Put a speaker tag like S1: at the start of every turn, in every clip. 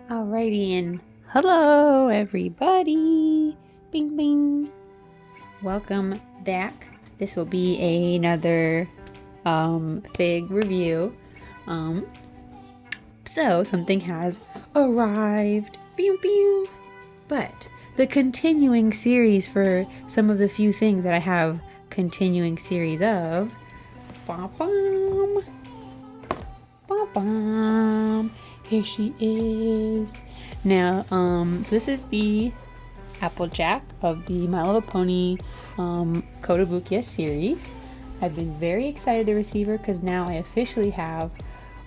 S1: Alrighty, and hello everybody! Bing bing! Welcome back. This will be another fig review. So something has arrived. Pew pew! But the continuing series for some of the few things that I have continuing series of. Ba-bum! Ba-bum! Here she is. Now, so this is the Applejack of the My Little Pony Kotobukiya series. I've been very excited to receive her because now I officially have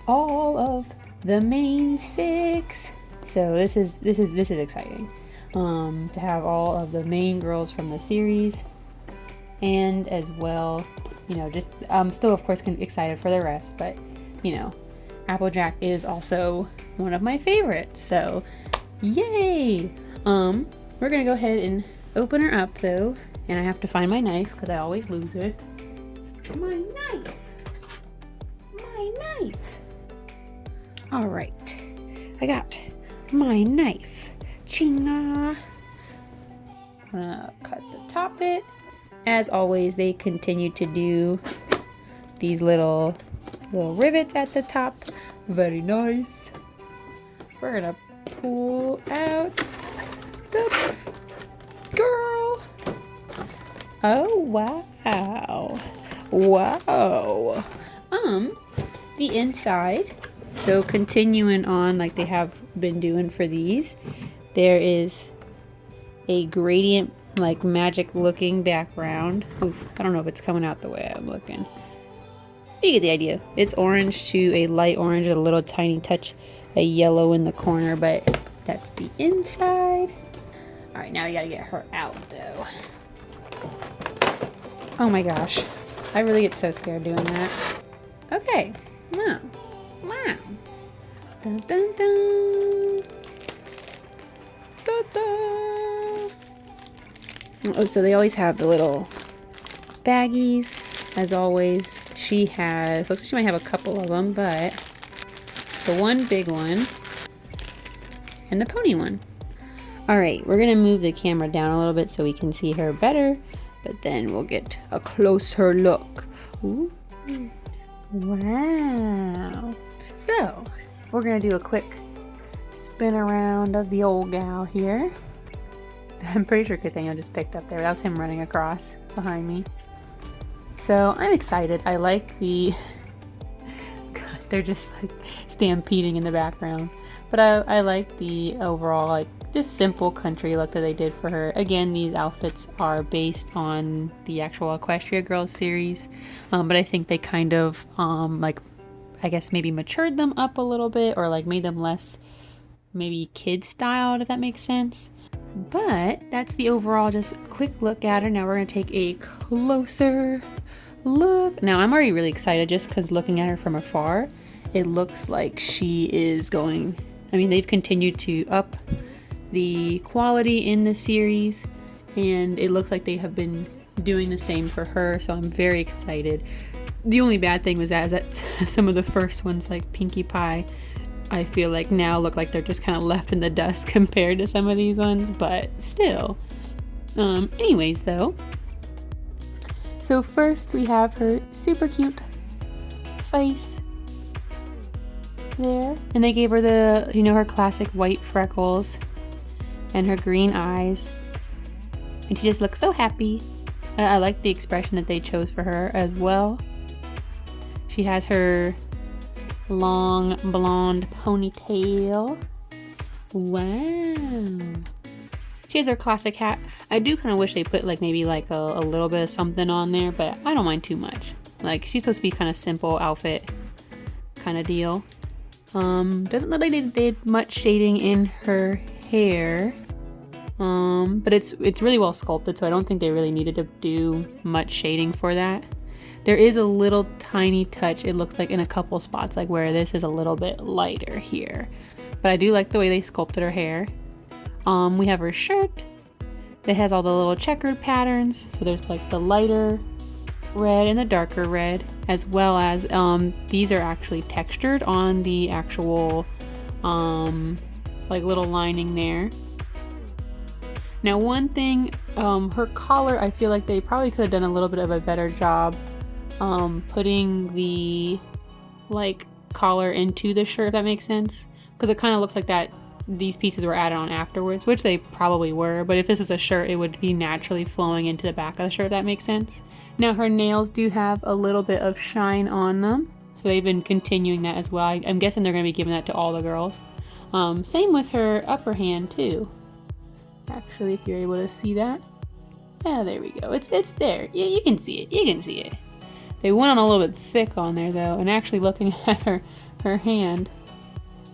S1: all of the main 6. So this is exciting. To have all of the main girls from the series, and as well, just I'm still of course excited for the rest, but Applejack is also one of my favorites, so yay! We're gonna go ahead and open her up though, and I have to find my knife because I always lose it. My knife! My knife! Alright, I got my knife. Chinga! I'm gonna cut the top bit. As always, they continue to do these little rivets at the top. Very nice. We're gonna pull out the girl. Oh wow. Wow. The inside. So continuing on like they have been doing for these, there is a gradient, like magic looking background. Oof, I don't know if it's coming out the way I'm looking. You get the idea. It's orange to a light orange with a little tiny touch of yellow in the corner, but that's the inside. Alright, now we gotta get her out though. Oh my gosh. I really get so scared doing that. Okay. Wow. Wow. Dun dun dun. Dun dun. Oh, so they always have the little baggies. As always, she has, looks like she might have a couple of them, but the one big one and the pony one. Alright, we're gonna move the camera down a little bit so we can see her better, but then we'll get a closer look. Ooh. Wow. So, we're gonna do a quick spin around of the old gal here. I'm pretty sure Nathaniel just picked up there. That was him running across behind me. So I'm excited. I like the God, they're just like stampeding in the background. But I like the overall like just simple country look that they did for her. Again, these outfits are based on the actual Equestria Girls series. But I think they kind of like I guess maybe matured them up a little bit, or like made them less maybe kid styled, if that makes sense. But that's the overall just quick look at her. Now we're going to take a closer look. Now I'm already really excited just because looking at her from afar, it looks like she is going, I mean, they've continued to up the quality in the series, and it looks like they have been doing the same for her, so I'm very excited. The only bad thing was that some of the first ones, like Pinkie Pie, I feel like now look like they're just kind of left in the dust compared to some of these ones, but still. Anyways though, so first we have her super cute face there, and they gave her the, her classic white freckles and her green eyes, and she just looks so happy. I like the expression that they chose for her as well. She has her long blonde ponytail. Wow. She has her classic hat. I do kind of wish they put like maybe like a little bit of something on there, but I don't mind too much. Like she's supposed to be kind of simple outfit kind of deal. Doesn't look like they did much shading in her hair. But it's really well sculpted, so I don't think they really needed to do much shading for that. There is a little tiny touch, it looks like in a couple spots, like where this is a little bit lighter here. But I do like the way they sculpted her hair. We have her shirt that has all the little checkered patterns. So there's like the lighter red and the darker red, as well as these are actually textured on the actual like little lining there. Now one thing, her collar, I feel like they probably could have done a little bit of a better job putting the like collar into the shirt, if that makes sense, because it kind of looks like that these pieces were added on afterwards, which they probably were, but if this was a shirt it would be naturally flowing into the back of the shirt, if that makes sense. Now her nails do have a little bit of shine on them, so they've been continuing that as well. I'm guessing they're going to be giving that to all the girls. Same with her upper hand too. Actually, if you're able to see that. Yeah, there we go. It's there. Yeah, you can see it. You can see it. They went on a little bit thick on there though, and actually looking at her hand,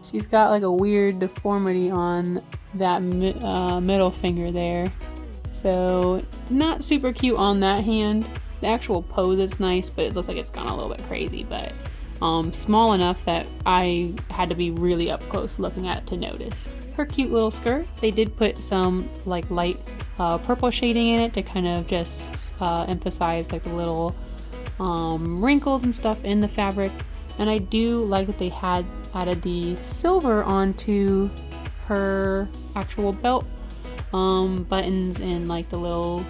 S1: she's got like a weird deformity on that middle finger there. So not super cute on that hand. The actual pose is nice, but it looks like it's gone a little bit crazy, but small enough that I had to be really up close looking at it to notice. Her cute little skirt, they did put some like light purple shading in it to kind of just emphasize like the little wrinkles and stuff in the fabric. And I do like that they had added the silver onto her actual belt buttons and like the little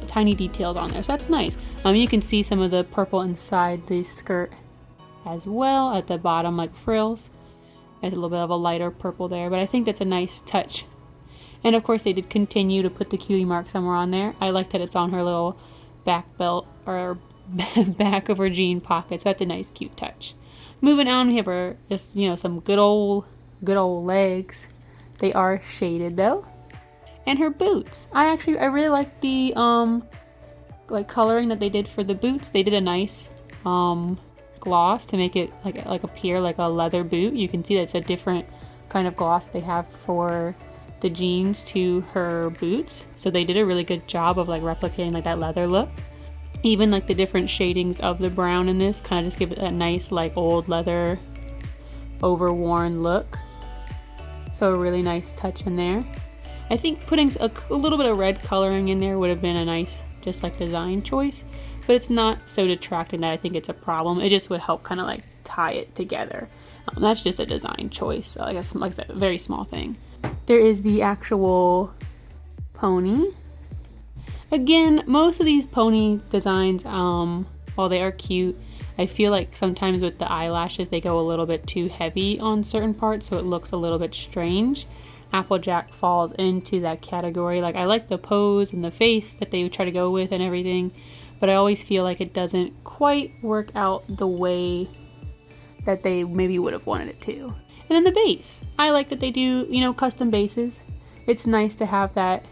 S1: tiny details on there, so that's nice. You can see some of the purple inside the skirt as well at the bottom, like frills. There's a little bit of a lighter purple there, but I think that's a nice touch. And of course they did continue to put the cutie mark somewhere on there. I like that it's on her little back belt or back of her jean pocket, so that's a nice cute touch. Moving on, we have her just some good old legs. They are shaded though. And her boots, I really like the like coloring that they did for the boots. They did a nice gloss to make it like appear like a leather boot. You can see that it's a different kind of gloss they have for the jeans to her boots, so they did a really good job of like replicating like that leather look. Even like the different shadings of the brown in this kind of just give it that nice like old leather overworn look, so a really nice touch in there. I think putting a little bit of red coloring in there would have been a nice just like design choice, but it's not so detracting that I think it's a problem. It just would help kind of like tie it together. That's just a design choice, so I guess like I said, a very small thing. There is the actual pony. Again, most of these pony designs, while they are cute, I feel like sometimes with the eyelashes they go a little bit too heavy on certain parts, so it looks a little bit strange. Applejack falls into that category. Like, I like the pose and the face that they try to go with and everything, but I always feel like it doesn't quite work out the way that they maybe would have wanted it to. And then the base. I like that they do, custom bases. It's nice to have that,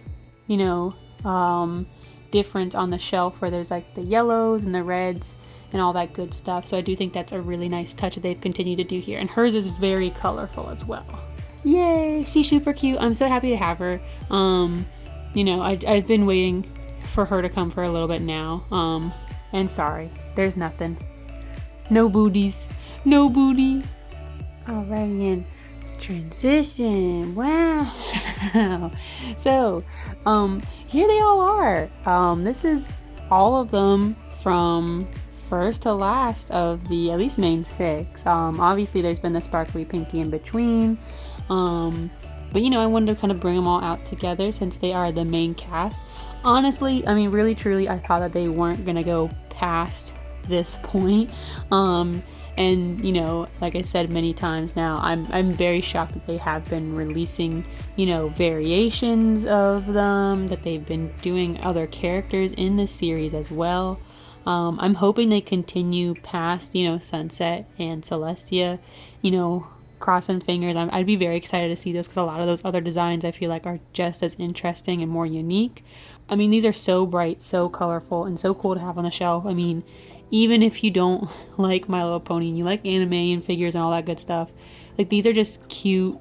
S1: difference on the shelf where there's like the yellows and the reds and all that good stuff. So I do think that's a really nice touch that they've continued to do here. And hers is very colorful as well. Yay, she's super cute. I'm so happy to have her. I've been waiting for her to come for a little bit now. And sorry, there's nothing. No booties. No booty. Alright, in transition. Wow. So, here they all are. This is all of them from first to last of the at least main 6. Obviously there's been the sparkly pinky in between. But I wanted to kind of bring them all out together since they are the main cast. Honestly, really truly, I thought that they weren't gonna go past this point. And like I said many times now, I'm very shocked that they have been releasing variations of them, that they've been doing other characters in the series as well. I'm hoping they continue past Sunset and Celestia. Crossing fingers. I'd be very excited to see those, because a lot of those other designs I feel like are just as interesting and more unique. These are so bright, so colorful, and so cool to have on the shelf. Even if you don't like My Little Pony and you like anime and figures and all that good stuff, like, these are just cute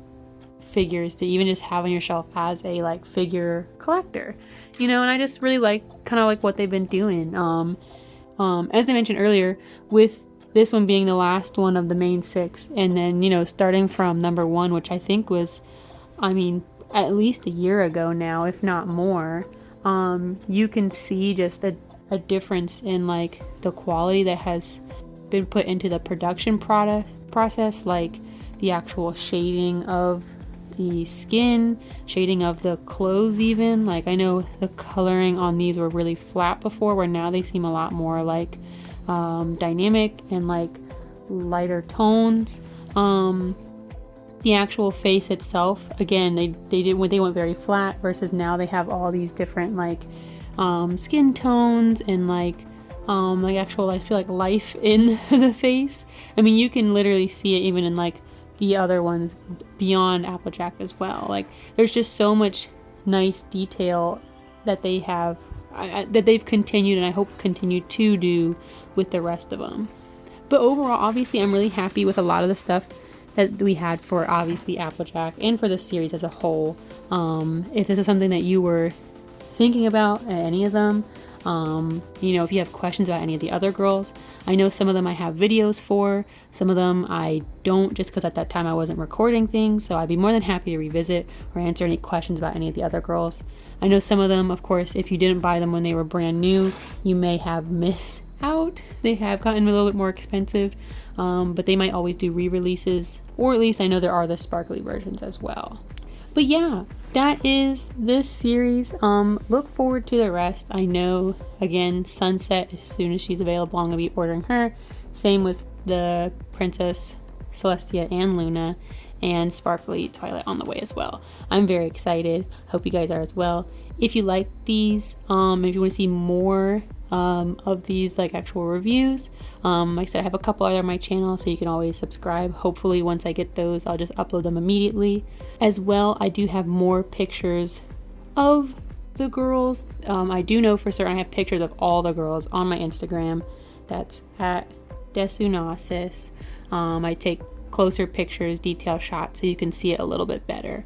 S1: figures to even just have on your shelf as a like figure collector, and I just really like kind of like what they've been doing. As I mentioned earlier, with this one being the last one of the main 6, and then starting from number 1, which I think was at least a year ago now, if not more, you can see just a difference in like the quality that has been put into the production process. Like, the actual shading of the skin, shading of the clothes even. Like, I know the coloring on these were really flat before, where now they seem a lot more like dynamic and like lighter tones. The actual face itself, again, they went very flat, versus now they have all these different like skin tones and like actual, I feel like, life in the face. I mean, you can literally see it even in like the other ones beyond Applejack as well. Like, there's just so much nice detail that they have, that they've continued, and I hope continue to do with the rest of them. But overall, obviously, I'm really happy with a lot of the stuff that we had for, obviously, Applejack and for the series as a whole. If this is something that you were thinking about, any of them, you know, if you have questions about any of the other girls, I know some of them I have videos for, some of them I don't, just because at that time I wasn't recording things, so I'd be more than happy to revisit or answer any questions about any of the other girls. I know some of them, of course, if you didn't buy them when they were brand new, you may have missed out. They have gotten a little bit more expensive, but they might always do re-releases, or at least I know there are the sparkly versions as well. But yeah, that is this series. Look forward to the rest. I know, again, Sunset, as soon as she's available, I'm gonna be ordering her. Same with the Princess Celestia and Luna, and Sparkly Twilight on the way as well. I'm very excited. Hope you guys are as well. If you like these, if you want to see more of these like actual reviews, like I said, I have a couple other on my channel, so you can always subscribe. Hopefully once I get those, I'll just upload them immediately. As well, I do have more pictures of the girls. I do know for certain I have pictures of all the girls on my Instagram. That's at Desunasis. I take closer pictures, detail shots, so you can see it a little bit better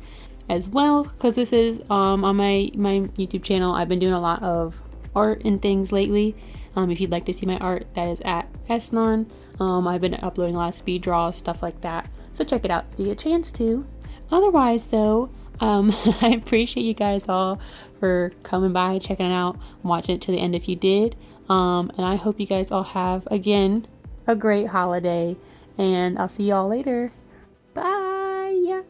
S1: as well, because this is on my YouTube channel. I've been doing a lot of art and things lately. If you'd like to see my art, that is at Esnon. I've been uploading a lot of speed draws, stuff like that, so check it out if you get a chance to. Otherwise though, I appreciate you guys all for coming by, checking it out, watching it to the end if you did, and I hope you guys all have, again, a great holiday, and I'll see y'all later. Bye.